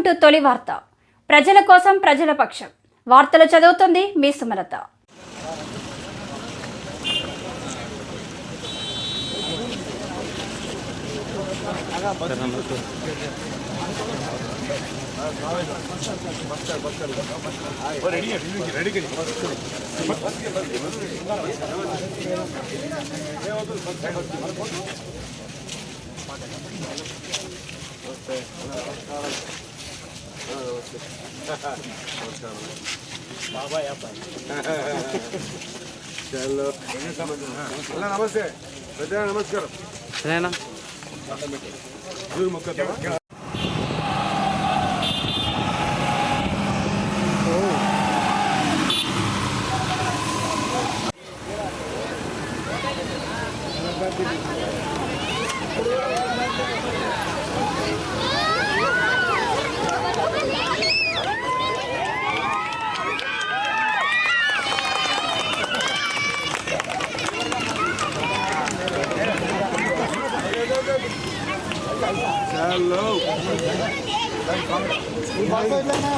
To తొలి వార్త. ప్రజల కోసం ప్రజల పక్షం. వార్తలు చదువుతుంది మీ సుమలత. నమస్తే నమస్కారం.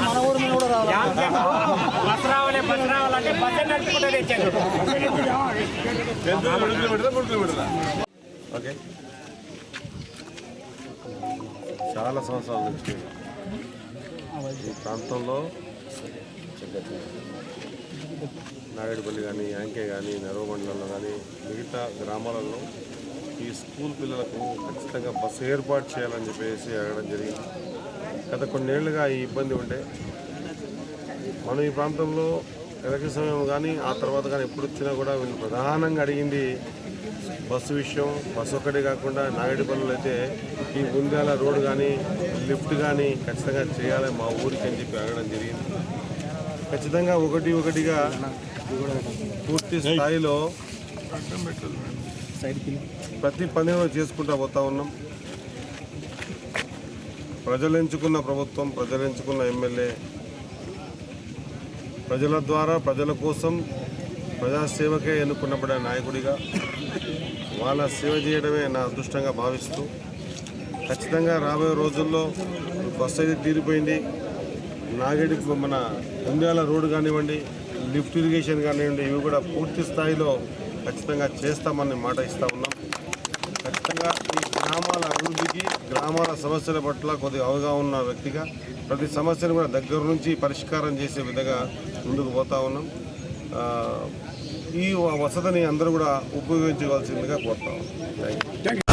మన ఊరు మీద కూడా ఓకే. చాలా సంవత్సరాల నుంచి ఈ ప్రాంతంలో నాయుడుపల్లి కానీ యాంకే కానీ నెరవ మండలంలో కానీ మిగతా గ్రామాలలో ఈ స్కూల్ పిల్లలకు ఖచ్చితంగా బస్సు ఏర్పాటు చేయాలని చెప్పేసి అడగడం జరిగింది. గత కొన్నేళ్లుగా ఈ ఇబ్బంది ఉంటే మనం ఈ ప్రాంతంలో ఎలక్షన్ సమయం కానీ ఆ తర్వాత కానీ ఎప్పుడు వచ్చినా కూడా వీళ్ళు ప్రధానంగా అడిగింది బస్సు విషయం. బస్సు ఒక్కటే కాకుండా నాయుడుపల్లిలో అయితే ఈ గుంజాల రోడ్డు కానీ లిఫ్ట్ కానీ ఖచ్చితంగా చేయాలి మా ఊరికి అని చెప్పి అడగడం జరిగింది. ఖచ్చితంగా ఒకటిగా పూర్తి స్థాయిలో ప్రతి పని చేసుకుంటూ పోతా ఉన్నాం. ప్రజలు ఎంచుకున్న ప్రభుత్వం, ప్రజలు ఎంచుకున్న ఎమ్మెల్యే, ప్రజల ద్వారా ప్రజల కోసం ప్రజాసేవకే ఎన్నుకున్నబడే నాయకుడిగా వాళ్ళ సేవ చేయడమే నా అదృష్టంగా భావిస్తూ ఖచ్చితంగా రాబోయే రోజుల్లో బస్సు అయితే తీరిపోయింది. నాగేడి మన గుంజాల రోడ్డు కానివ్వండి, లిఫ్ట్ ఇరిగేషన్ కానివ్వండి, ఇవి కూడా పూర్తి స్థాయిలో ఖచ్చితంగా చేస్తామని మాట ఇస్తూ ఉన్నాం. ఖచ్చితంగా ఈ గ్రామాల అభివృద్ధికి, గ్రామాల సమస్యల పట్ల కొద్దిగా అవగాహన ఉన్న వ్యక్తిగా ప్రతి సమస్యను కూడా దగ్గర నుంచి పరిష్కారం చేసే విధంగా ముందుకు పోతా ఉన్నాం. ఈ వసతిని అందరూ కూడా ఉపయోగించవలసిందిగా కోరుతా ఉన్నాం. Thank you.